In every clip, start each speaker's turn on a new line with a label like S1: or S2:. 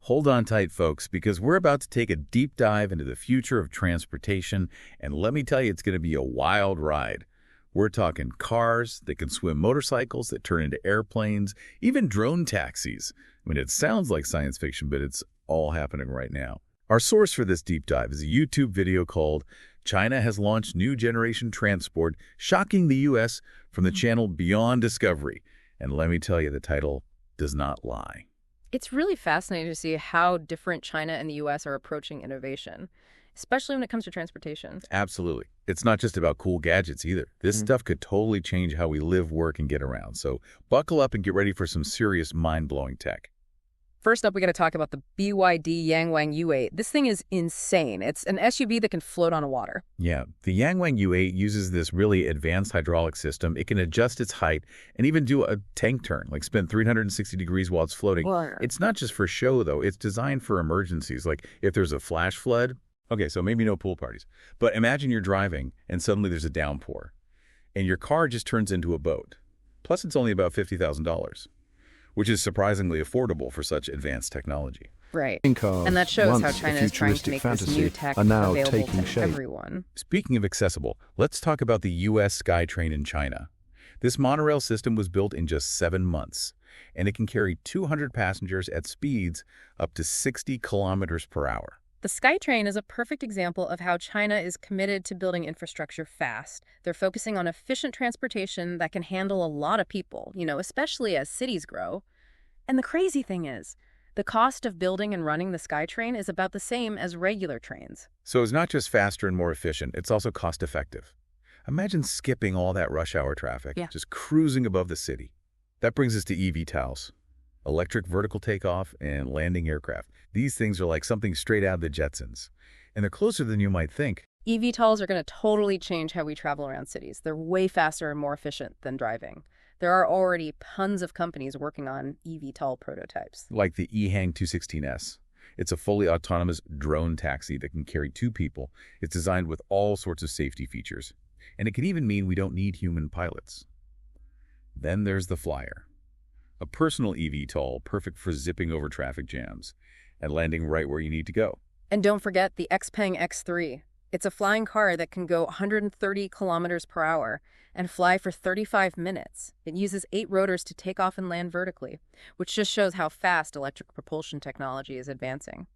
S1: Hold on tight, folks, because we're about to take a deep dive into the future of transportation, and let me tell you, it's going to be a wild ride. We're talking cars that can swim, motorcycles that turn into airplanes, even drone taxis. I mean, it sounds like science fiction, but it's all happening right now. Our source for this deep dive is a YouTube video called China Has Launched New Generation Transport, Shocking the U.S. from the channel Beyond Discovery. And let me tell you, the title does not lie.
S2: It's really fascinating to see how different China and the U.S. are approaching innovation, especially when it comes to transportation.
S1: Absolutely. It's not just about cool gadgets either. This stuff could totally change how we live, work, and get around. So buckle up and get ready for some serious mind-blowing tech.
S2: First up, we got to talk about the BYD Yang Wang U8. This thing is insane. It's an SUV that can float on water.
S1: Yeah, the Yang Wang U8 uses this really advanced hydraulic system. It can adjust its height and even do a tank turn, like spin 360 degrees while it's floating.
S2: Whoa.
S1: It's not just for show, though. It's designed for emergencies, like if there's a flash flood. Okay, so maybe no pool parties. But imagine you're driving and suddenly there's a downpour, and your car just turns into a boat. Plus, it's only about $50,000. Which is surprisingly affordable for such advanced technology.
S2: Right. And that shows how China is trying to make this new tech available to everyone.
S1: Speaking of accessible, let's talk about the U.S. SkyTrain in China. This monorail system was built in just 7 months, and it can carry 200 passengers at speeds up to 60 kilometers per hour.
S2: The SkyTrain is a perfect example of how China is committed to building infrastructure fast. They're focusing on efficient transportation that can handle a lot of people, especially as cities grow. And the crazy thing is, the cost of building and running the SkyTrain is about the same as regular trains.
S1: So it's not just faster and more efficient, it's also cost-effective. Imagine skipping all that rush hour traffic, just cruising above the city. That brings us to eVTOLs. Electric vertical takeoff and landing aircraft. These things are like something straight out of the Jetsons. And they're closer than you might think.
S2: eVTOLs are going to totally change how we travel around cities. They're way faster and more efficient than driving. There are already tons of companies working on eVTOL prototypes.
S1: Like the EHang 216S. It's a fully autonomous drone taxi that can carry 2 people. It's designed with all sorts of safety features. And it could even mean we don't need human pilots. Then there's the Flyer. A personal eVTOL perfect for zipping over traffic jams and landing right where you need to go.
S2: And don't forget the XPeng X3. It's a flying car that can go 130 kilometers per hour and fly for 35 minutes. It uses 8 rotors to take off and land vertically, which just shows how fast electric propulsion technology is advancing.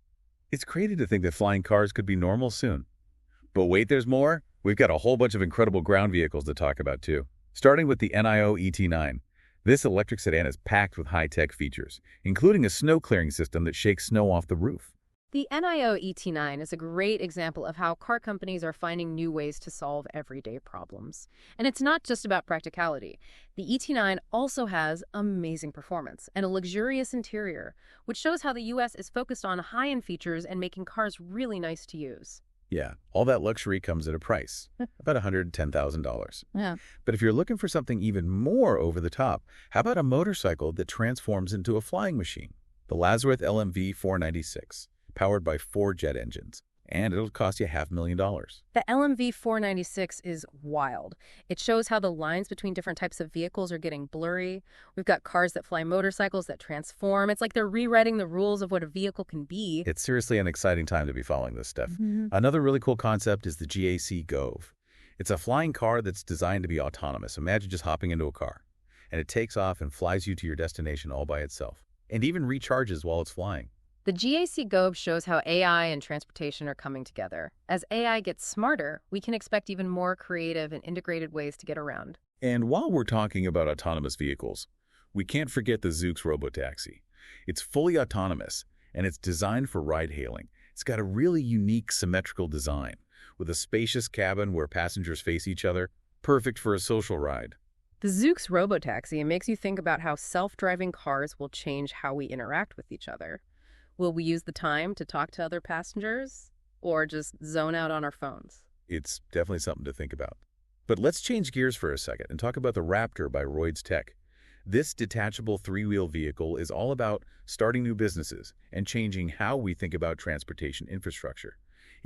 S1: It's crazy to think that flying cars could be normal soon. But wait, there's more. We've got a whole bunch of incredible ground vehicles to talk about too. Starting with the NIO ET9. This electric sedan is packed with high-tech features, including a snow-clearing system that shakes snow off the roof.
S2: The NIO ET9 is a great example of how car companies are finding new ways to solve everyday problems. And it's not just about practicality. The ET9 also has amazing performance and a luxurious interior, which shows how the U.S. is focused on high-end features and making cars really nice to use.
S1: Yeah, all that luxury comes at a price, about $110,000.
S2: Yeah.
S1: But if you're looking for something even more over the top, how about a motorcycle that transforms into a flying machine? The Lazarus LMV 496, powered by 4 jet engines. And it'll cost you $500,000.
S2: The LMV 496 is wild. It shows how the lines between different types of vehicles are getting blurry. We've got cars that fly motorcycles that transform. It's like they're rewriting the rules of what a vehicle can be.
S1: It's seriously an exciting time to be following this stuff. Another really cool concept is the GAC Gove. It's a flying car that's designed to be autonomous. Imagine just hopping into a car. And it takes off and flies you to your destination all by itself. And even recharges while it's flying.
S2: The GAC Gove shows how AI and transportation are coming together. As AI gets smarter, we can expect even more creative and integrated ways to get around.
S1: And while we're talking about autonomous vehicles, we can't forget the Zoox robotaxi. It's fully autonomous, and it's designed for ride-hailing. It's got a really unique symmetrical design, with a spacious cabin where passengers face each other, perfect for a social ride.
S2: The Zoox robotaxi makes you think about how self-driving cars will change how we interact with each other. Will we use the time to talk to other passengers or just zone out on our phones?
S1: It's definitely something to think about. But let's change gears for a second and talk about the Raptor by Royds Tech. This detachable 3-wheel vehicle is all about starting new businesses and changing how we think about transportation infrastructure.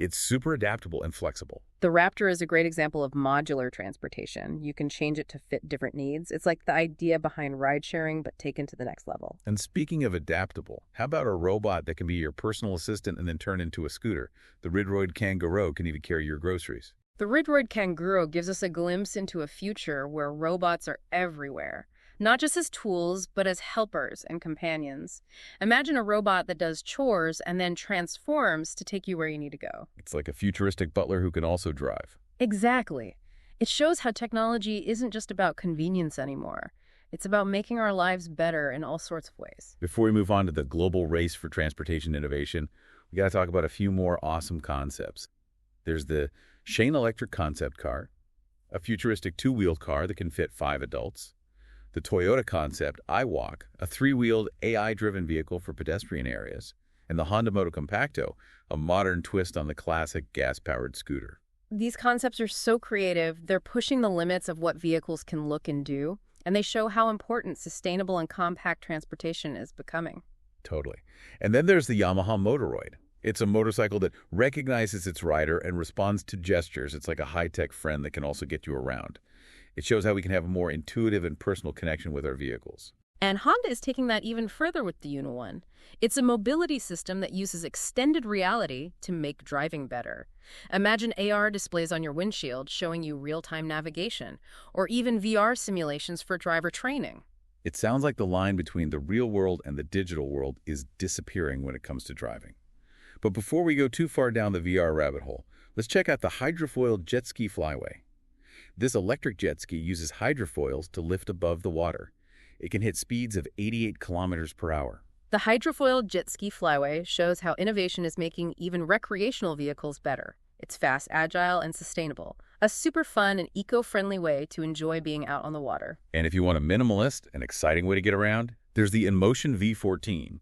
S1: It's super adaptable and flexible.
S2: The Raptor is a great example of modular transportation. You can change it to fit different needs. It's like the idea behind ride-sharing, but taken to the next level.
S1: And speaking of adaptable, how about a robot that can be your personal assistant and then turn into a scooter? The Ridroid Kangaroo can even carry your groceries.
S2: The Ridroid Kangaroo gives us a glimpse into a future where robots are everywhere, not just as tools, but as helpers and companions. Imagine a robot that does chores and then transforms to take you where you need to go.
S1: It's like a futuristic butler who can also drive.
S2: Exactly. It shows how technology isn't just about convenience anymore. It's about making our lives better in all sorts of ways.
S1: Before we move on to the global race for transportation innovation, we got to talk about a few more awesome concepts. There's the Shane Electric concept car, a futuristic two-wheeled car that can fit 5 adults, the Toyota concept iWalk, a 3-wheeled AI-driven vehicle for pedestrian areas, and the Honda Moto Compacto, a modern twist on the classic gas-powered scooter.
S2: These concepts are so creative, they're pushing the limits of what vehicles can look and do, and they show how important sustainable and compact transportation is becoming.
S1: Totally. And then there's the Yamaha Motoroid. It's a motorcycle that recognizes its rider and responds to gestures. It's like a high-tech friend that can also get you around. It shows how we can have a more intuitive and personal connection with our vehicles.
S2: And Honda is taking that even further with the U8. It's a mobility system that uses extended reality to make driving better. Imagine AR displays on your windshield showing you real-time navigation, or even VR simulations for driver training.
S1: It sounds like the line between the real world and the digital world is disappearing when it comes to driving. But before we go too far down the VR rabbit hole, let's check out the hydrofoil jet ski flyway. This electric jet ski uses hydrofoils to lift above the water. It can hit speeds of 88 kilometers per hour.
S2: The hydrofoil jet ski flyway shows how innovation is making even recreational vehicles better. It's fast, agile, and sustainable. A super fun and eco-friendly way to enjoy being out on the water.
S1: And if you want a minimalist and exciting way to get around, there's the InMotion V14,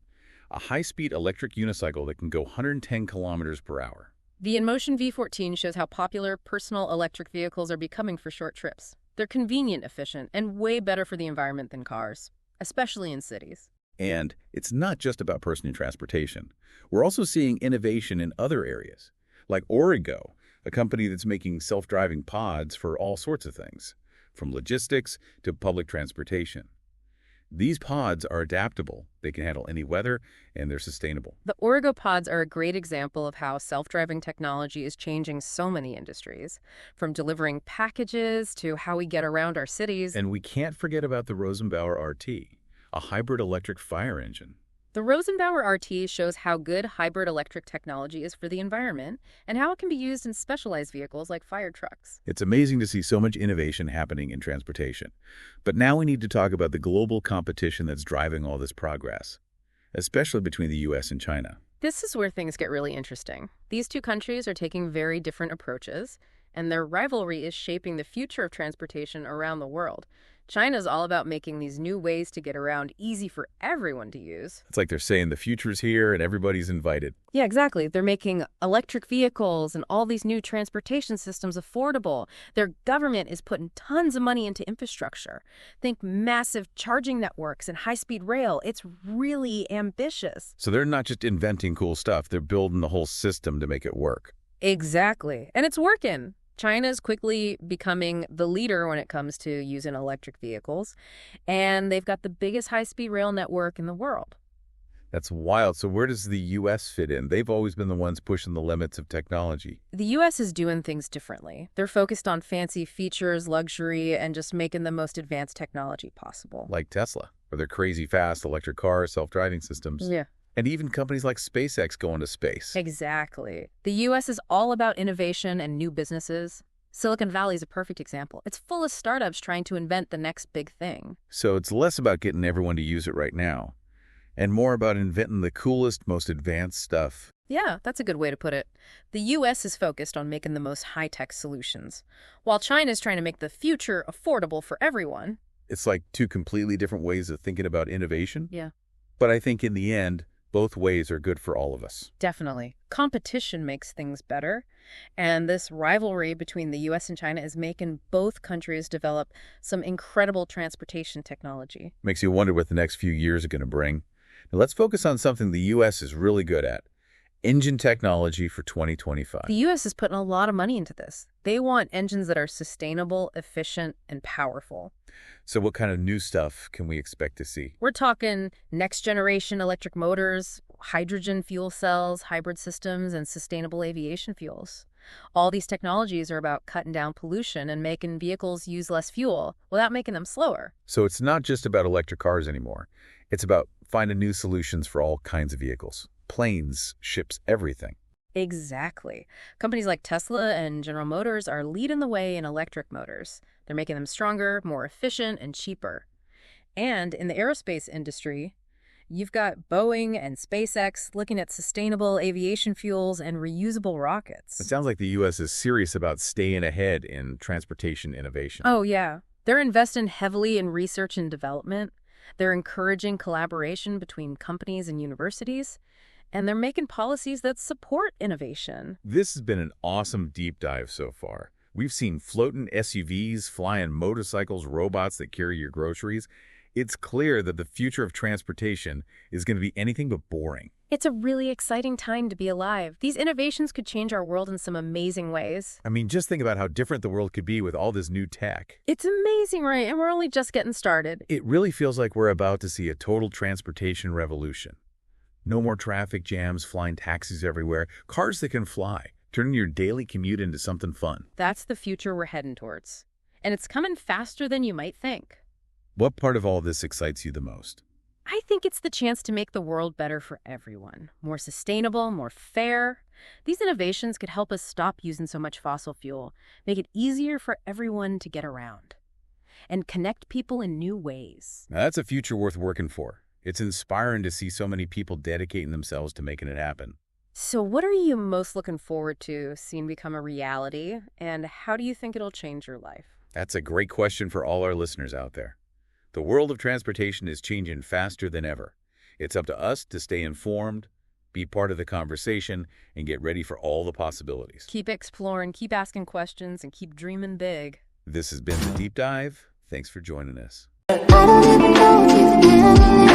S1: a high-speed electric unicycle that can go 110 kilometers per hour.
S2: The InMotion V14 shows how popular personal electric vehicles are becoming for short trips. They're convenient, efficient, and way better for the environment than cars, especially in cities.
S1: And it's not just about personal transportation. We're also seeing innovation in other areas, like Origo, a company that's making self-driving pods for all sorts of things, from logistics to public transportation. These pods are adaptable, they can handle any weather, and they're sustainable.
S2: The Origo pods are a great example of how self-driving technology is changing so many industries, from delivering packages to how we get around our cities.
S1: And we can't forget about the Rosenbauer RT, a hybrid electric fire engine.
S2: The Rosenbauer RT shows how good hybrid electric technology is for the environment and how it can be used in specialized vehicles like fire trucks.
S1: It's amazing to see so much innovation happening in transportation. But now we need to talk about the global competition that's driving all this progress, especially between the US and China.
S2: This is where things get really interesting. These two countries are taking very different approaches, and their rivalry is shaping the future of transportation around the world. China's all about making these new ways to get around easy for everyone to use.
S1: It's like they're saying the future's here and everybody's invited.
S2: Yeah, exactly. They're making electric vehicles and all these new transportation systems affordable. Their government is putting tons of money into infrastructure. Think massive charging networks and high-speed rail. It's really ambitious.
S1: So they're not just inventing cool stuff, they're building the whole system to make it work.
S2: Exactly. And it's working. China is quickly becoming the leader when it comes to using electric vehicles, and they've got the biggest high-speed rail network in the world.
S1: That's wild. So where does the U.S. fit in? They've always been the ones pushing the limits of technology.
S2: The U.S. is doing things differently. They're focused on fancy features, luxury, and just making the most advanced technology possible.
S1: Like Tesla, or their crazy fast electric cars, self-driving systems.
S2: Yeah.
S1: And even companies like SpaceX going to space.
S2: Exactly. The U.S. is all about innovation and new businesses. Silicon Valley is a perfect example. It's full of startups trying to invent the next big thing.
S1: So it's less about getting everyone to use it right now, and more about inventing the coolest, most advanced stuff.
S2: Yeah, that's a good way to put it. The U.S. is focused on making the most high-tech solutions, while China is trying to make the future affordable for everyone.
S1: It's like two completely different ways of thinking about innovation.
S2: Yeah.
S1: But I think in the end, both ways are good for all of us.
S2: Definitely. Competition makes things better, and this rivalry between the U.S. and China is making both countries develop some incredible transportation technology.
S1: Makes you wonder what the next few years are going to bring. Now let's focus on something the U.S. is really good at, Engine technology for 2025.
S2: The U.S. is putting a lot of money into this. They want engines that are sustainable, efficient, and powerful.
S1: So what kind of new stuff can we expect to see?
S2: We're talking next-generation electric motors, hydrogen fuel cells, hybrid systems, and sustainable aviation fuels. All these technologies are about cutting down pollution and making vehicles use less fuel without making them slower.
S1: So it's not just about electric cars anymore. It's about finding new solutions for all kinds of vehicles. Planes, ships, everything.
S2: Exactly. Companies like Tesla and General Motors are leading the way in electric motors. They're making them stronger, more efficient, and cheaper. And in the aerospace industry, you've got Boeing and SpaceX looking at sustainable aviation fuels and reusable rockets.
S1: It sounds like the U.S. is serious about staying ahead in transportation innovation.
S2: Oh, yeah. They're investing heavily in research and development. They're encouraging collaboration between companies and universities. And they're making policies that support innovation.
S1: This has been an awesome deep dive so far. We've seen floating SUVs, flying motorcycles, robots that carry your groceries. It's clear that the future of transportation is going to be anything but boring.
S2: It's a really exciting time to be alive. These innovations could change our world in some amazing ways.
S1: I mean, just think about how different the world could be with all this new tech.
S2: It's amazing, right? And we're only just getting started.
S1: It really feels like we're about to see a total transportation revolution. No more traffic jams, flying taxis everywhere, cars that can fly, turning your daily commute into something fun.
S2: That's the future we're heading towards. And it's coming faster than you might think.
S1: What part of all this excites you the most?
S2: I think it's the chance to make the world better for everyone. More sustainable, more fair. These innovations could help us stop using so much fossil fuel, make it easier for everyone to get around, and connect people in new ways.
S1: Now, that's a future worth working for. It's inspiring to see so many people dedicating themselves to making it happen.
S2: So what are you most looking forward to seeing become a reality, and how do you think it'll change your life?
S1: That's a great question for all our listeners out there. The world of transportation is changing faster than ever. It's up to us to stay informed, be part of the conversation, and get ready for all the possibilities.
S2: Keep exploring, keep asking questions, and keep dreaming big.
S1: This has been The Deep Dive. Thanks for joining us.
S3: I don't even know if you can handle it.